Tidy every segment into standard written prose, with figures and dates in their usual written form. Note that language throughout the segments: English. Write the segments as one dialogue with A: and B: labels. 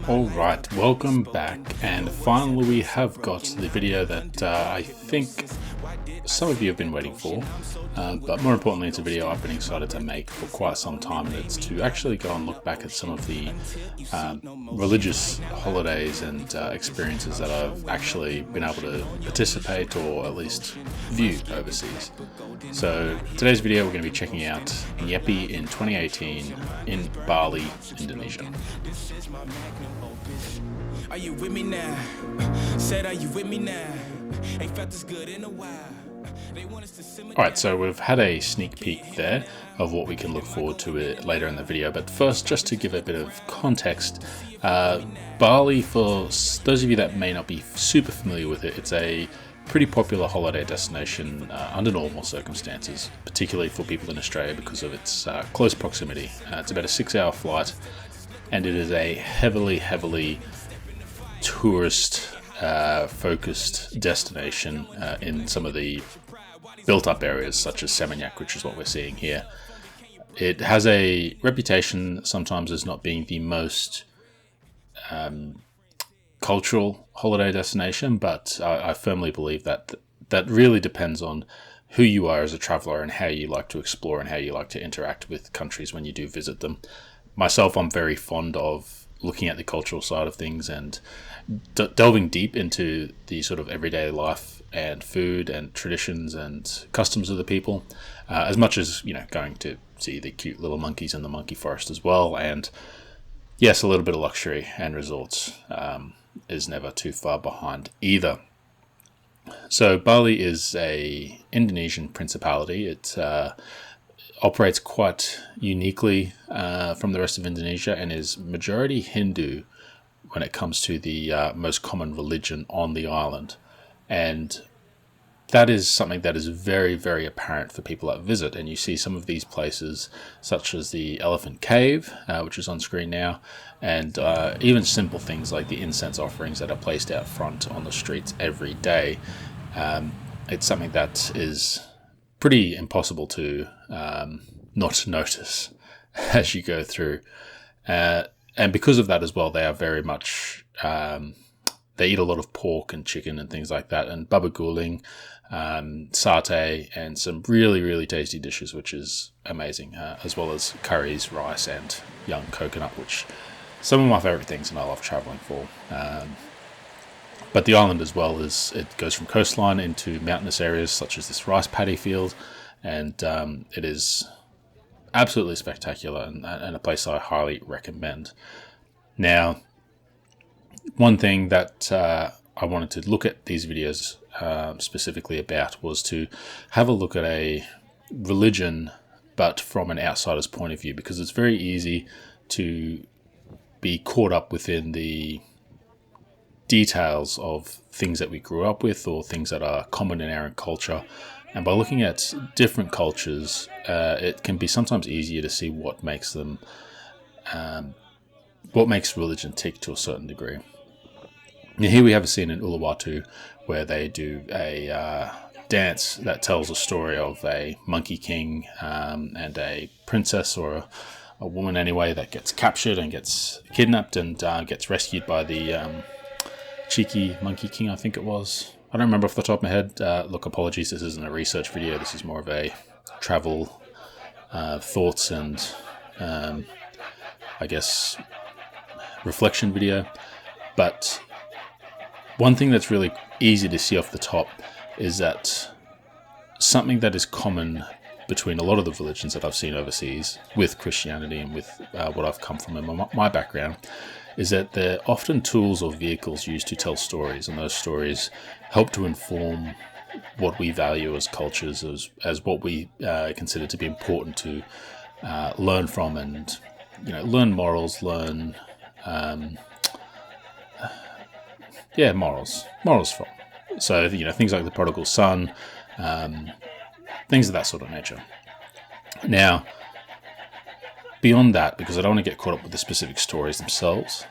A: Alright, welcome back, and finally we have got the video that I think some of you have been waiting for, but more importantly it's a video I've been excited to make for quite some time, and it's to actually go and look back at some of the religious holidays and experiences that I've actually been able to participate or at least view overseas. So today's video we're going to be checking out Nyepi in 2018 in Bali, Indonesia. Are you with me now? Said, are you with me now? Ain't felt this good in a while. Alright, so we've had a sneak peek there of what we can look forward to later in the video, but first, just to give a bit of context, Bali, for those of you that may not be super familiar with it, it's a pretty popular holiday destination under normal circumstances, particularly for people in Australia because of its close proximity. It's about a 6-hour flight, and it is a heavily tourist focused destination in some of the built up areas such as Seminyak, which is what we're seeing here. It has a reputation sometimes as not being the most cultural holiday destination, but I firmly believe that really depends on who you are as a traveller and how you like to explore and how you like to interact with countries when you do visit them. Myself, I'm very fond of looking at the cultural side of things and delving deep into the sort of everyday life and food and traditions and customs of the people, as much as, you know, going to see the cute little monkeys in the monkey forest as well. And yes, a little bit of luxury and resorts is never too far behind either. So Bali is a Indonesian principality. It operates quite uniquely from the rest of Indonesia and is majority Hindu when it comes to the most common religion on the island. And that is something that is very apparent for people that visit. And you see some of these places, such as the Elephant Cave, which is on screen now, and even simple things like the incense offerings that are placed out front on the streets every day. It's something that is pretty impossible to not notice as you go through. And because of that as well, they are very much, they eat a lot of pork and chicken and things like that, and baba guling, satay, and some really tasty dishes, which is amazing, as well as curries, rice, and young coconut, which some of my favorite things and I love traveling for. But the island as well, it goes from coastline into mountainous areas such as this rice paddy field, and it is absolutely spectacular and a place I highly recommend. Now, one thing that I wanted to look at these videos specifically about was to have a look at a religion, but from an outsider's point of view, because it's very easy to be caught up within the details of things that we grew up with or things that are common in our culture. And by looking at different cultures, it can be sometimes easier to see what makes them, what makes religion tick to a certain degree. Now, here we have a scene in Uluwatu where they do a dance that tells a story of a monkey king and a princess, or a woman anyway, that gets captured and gets kidnapped and gets rescued by the cheeky monkey king, I think it was. I don't remember off the top of my head. Look, apologies, this isn't a research video. This is more of a travel thoughts and, I guess, reflection video. But one thing that's really easy to see off the top is that something that is common between a lot of the religions that I've seen overseas with Christianity and with what I've come from in my background is that they're often tools or vehicles used to tell stories, and those stories help to inform what we value as cultures, as what we consider to be important to learn from, and learn morals, learn morals from. So things like the prodigal son, things of that sort of nature. Now, beyond that, because I don't want to get caught up with the specific stories themselves,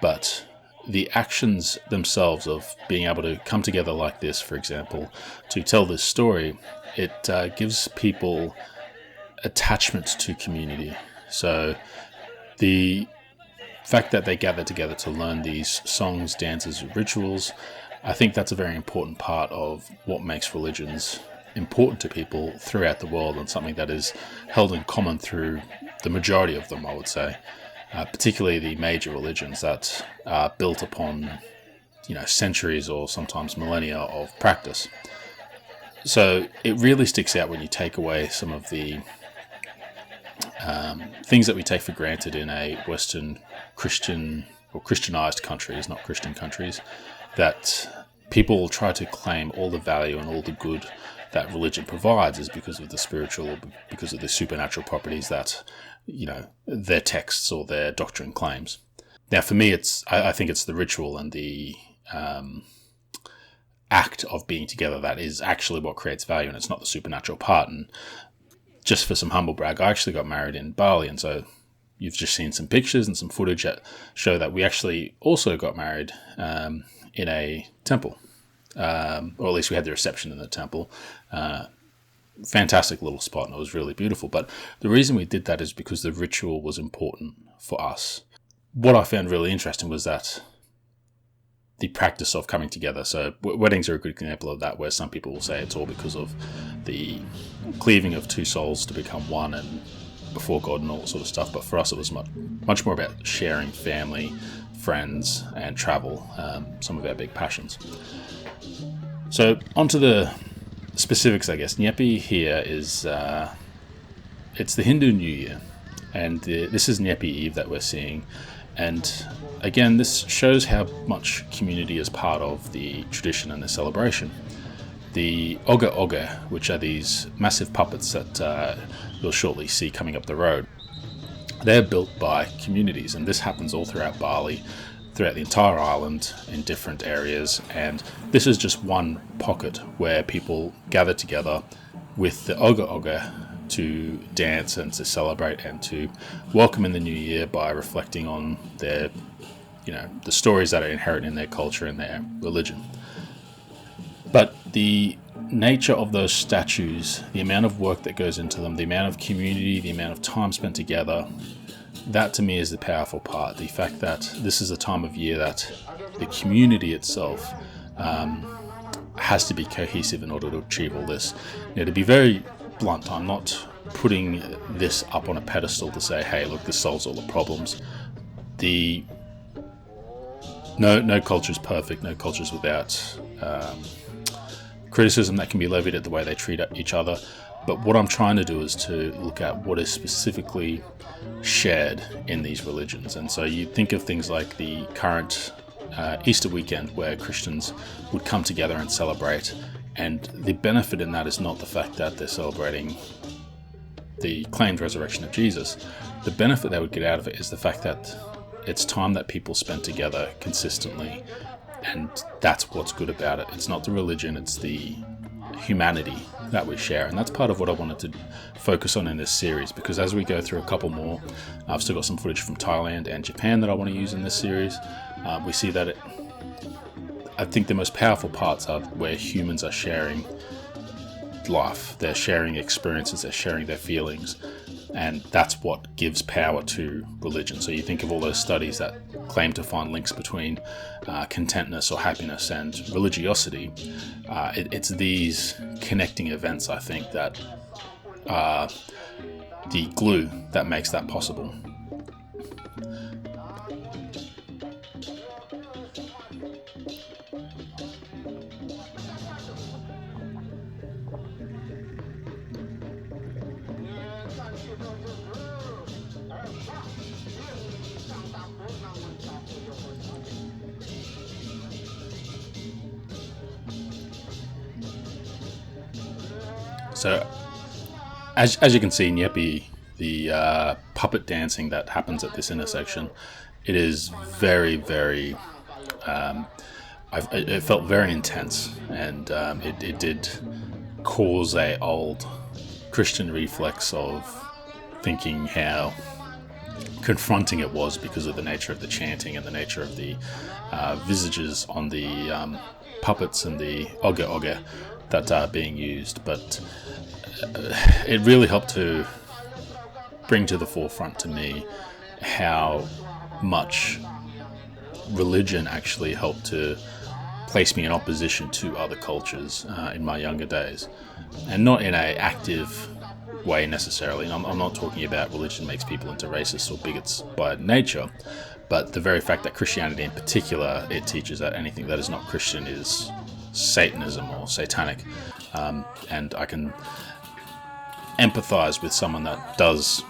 A: but the actions themselves of being able to come together like this, for example, to tell this story, it gives people attachment to community. So the fact that they gather together to learn these songs, dances, rituals, I think that's a very important part of what makes religions important to people throughout the world, and something that is held in common through the majority of them, I would say, particularly the major religions that are built upon, centuries or sometimes millennia of practice. So it really sticks out when you take away some of the things that we take for granted in a Western Christian or Christianized countries, not Christian countries, that people try to claim all the value and all the good that religion provides is because of the spiritual, or because of the supernatural properties that, their texts or their doctrine claims. Now, for me, I think it's the ritual and the act of being together that is actually what creates value, and it's not the supernatural part. And just for some humble brag, I actually got married in Bali, and so you've just seen some pictures and some footage that show that we actually also got married in a temple, or at least we had the reception in the temple. Fantastic little spot, and it was really beautiful. But the reason we did that is because the ritual was important for us. What I found really interesting was that the practice of coming together. So weddings are a good example of that, where some people will say it's all because of the cleaving of two souls to become one and before God and all that sort of stuff. But for us, it was much more about sharing family, friends, and travel, some of our big passions. So onto the specifics, I guess. Nyepi here is, it's the Hindu New Year, and this is Nyepi Eve that we're seeing. And again, this shows how much community is part of the tradition and the celebration. The oga oga, which are these massive puppets that you'll shortly see coming up the road, they're built by communities, and this happens all throughout Bali, throughout the entire island in different areas. And this is just one pocket where people gather together with the oga oga to dance and to celebrate and to welcome in the new year by reflecting on their, the stories that are inherent in their culture and their religion. But the nature of those statues, the amount of work that goes into them, the amount of community, the amount of time spent together, that to me is the powerful part. The fact that this is a time of year that the community itself has to be cohesive in order to achieve all this. To be very blunt, I'm not putting this up on a pedestal to say, hey, look, this solves all the problems. No culture is perfect. No culture is without criticism that can be levied at the way they treat each other. But what I'm trying to do is to look at what is specifically shared in these religions. And so you think of things like the current Easter weekend, where Christians would come together and celebrate. And the benefit in that is not the fact that they're celebrating the claimed resurrection of Jesus. The benefit they would get out of it is the fact that it's time that people spend together consistently, and that's what's good about it. It's not the religion, it's the humanity that we share. And that's part of what I wanted to focus on in this series, because as we go through a couple more, I've still got some footage from Thailand and Japan that I want to use in this series. We see that I think the most powerful parts are where humans are sharing life, they're sharing experiences, they're sharing their feelings, and that's what gives power to religion. So you think of all those studies that claim to find links between contentness or happiness and religiosity. It's these connecting events, I think, that are the glue that makes that possible. So, as you can see, Nyepi, the puppet dancing that happens at this intersection, it is very, very, it felt very intense, and it did cause a old Christian reflex of thinking how confronting it was because of the nature of the chanting and the nature of the visages on the puppets and the oga oga that are being used. But it really helped to bring to the forefront to me how much religion actually helped to place me in opposition to other cultures in my younger days, and not in a active way necessarily. And I'm not talking about religion makes people into racists or bigots by nature, but the very fact that Christianity in particular, it teaches that anything that is not Christian is Satanism or satanic, and I can empathize with someone that does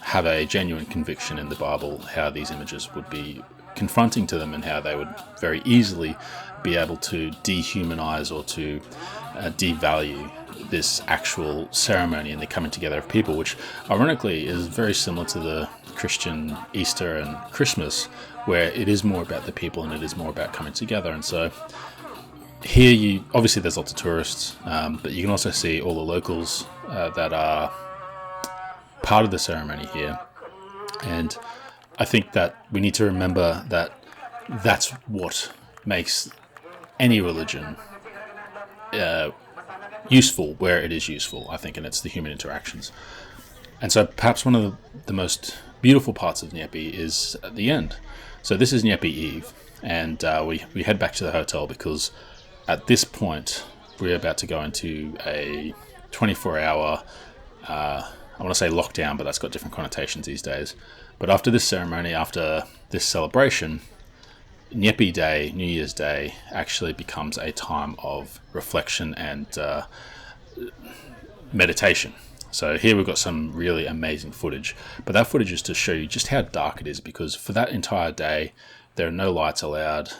A: have a genuine conviction in the Bible, how these images would be confronting to them and how they would very easily be able to dehumanize or to devalue this actual ceremony and the coming together of people, which ironically is very similar to the Christian Easter and Christmas, where it is more about the people and it is more about coming together. And so here, obviously there's lots of tourists, but you can also see all the locals that are part of the ceremony here. And I think that we need to remember that that's what makes any religion useful where it is useful, I think, and it's the human interactions. And so perhaps one of the most beautiful parts of Nyepi is at the end. So this is Nyepi Eve, and we head back to the hotel because at this point we're about to go into a 24-hour, I want to say lockdown, but that's got different connotations these days. But after this ceremony, after this celebration, Nyepi Day, New Year's Day, actually becomes a time of reflection and meditation. So here we've got some really amazing footage, but that footage is to show you just how dark it is, because for that entire day, there are no lights allowed.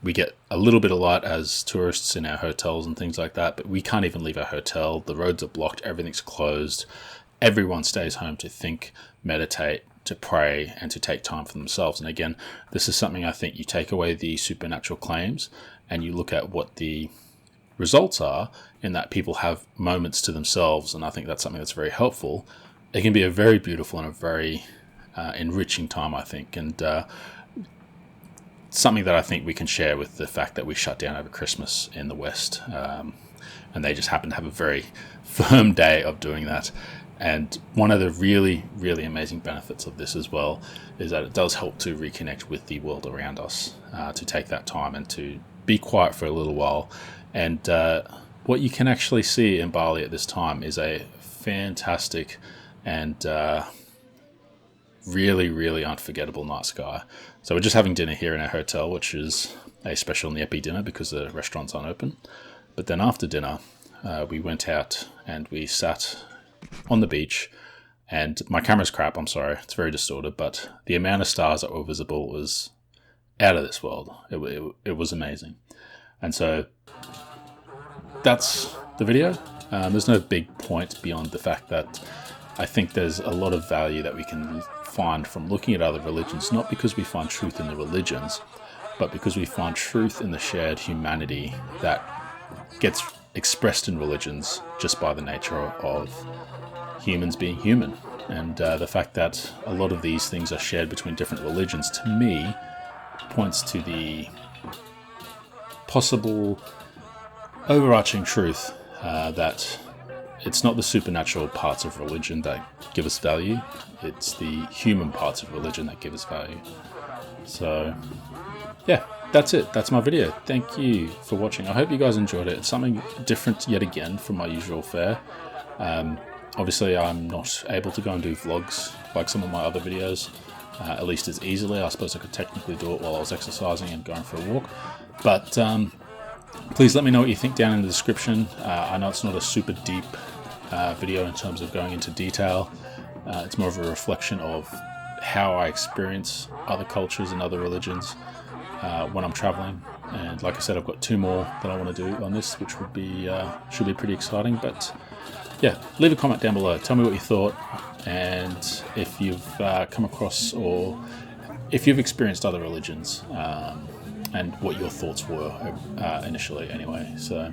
A: We get a little bit of light as tourists in our hotels and things like that, but we can't even leave our hotel. The roads are blocked, everything's closed. Everyone stays home to think, meditate, to pray, and to take time for themselves. And again, this is something I think you take away the supernatural claims and you look at what the results are, in that people have moments to themselves, and I think that's something that's very helpful. It can be a very beautiful and a very enriching time, I think, and something that I think we can share with the fact that we shut down over Christmas in the West, and they just happen to have a very firm day of doing that. And one of the really, really amazing benefits of this as well is that it does help to reconnect with the world around us, to take that time and to be quiet for a little while. And what you can actually see in Bali at this time is a fantastic and really, really unforgettable night sky. So we're just having dinner here in our hotel, which is a special Nyepi dinner because the restaurants aren't open. But then after dinner, we went out and we sat on the beach, and my camera's crap, I'm sorry, it's very distorted, but the amount of stars that were visible was out of this world. It was amazing. And so that's the video. There's no big point beyond the fact that I think there's a lot of value that we can find from looking at other religions, not because we find truth in the religions, but because we find truth in the shared humanity that gets expressed in religions just by the nature of humans being human. And the fact that a lot of these things are shared between different religions, to me, points to the possible overarching truth that it's not the supernatural parts of religion that give us value, it's the human parts of religion that give us value. So yeah, that's it. That's my video. Thank you for watching. I hope you guys enjoyed it. It's something different yet again from my usual fare. Obviously, I'm not able to go and do vlogs like some of my other videos, at least as easily. I suppose I could technically do it while I was exercising and going for a walk. But please let me know what you think down in the description. I know it's not a super deep video in terms of going into detail. It's more of a reflection of how I experience other cultures and other religions when I'm traveling. And like I said, I've got 2 more that I want to do on this, which would be should be pretty exciting. But yeah, leave a comment down below. Tell me what you thought, and if you've come across or if you've experienced other religions, and what your thoughts were initially anyway. So,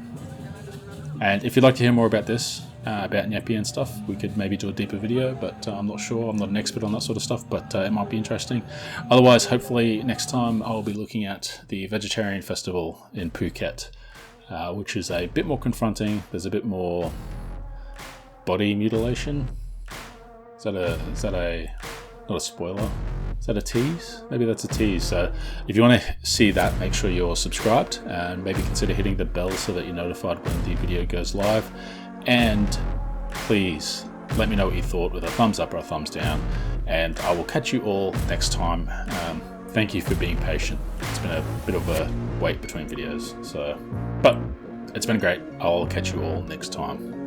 A: and if you'd like to hear more about this, about Nyepi and stuff, we could maybe do a deeper video, but I'm not sure. I'm not an expert on that sort of stuff, but it might be interesting. Otherwise, hopefully next time I'll be looking at the vegetarian festival in Phuket, which is a bit more confronting. There's a bit more body mutilation. Is that a not a spoiler? Is that a tease? Maybe that's a tease. So if you want to see that, make sure you're subscribed and maybe consider hitting the bell so that you're notified when the video goes live. And please let me know what you thought with a thumbs up or a thumbs down, and I will catch you all next time. Thank you for being patient. It's been a bit of a wait between videos, but it's been great. I'll catch you all next time.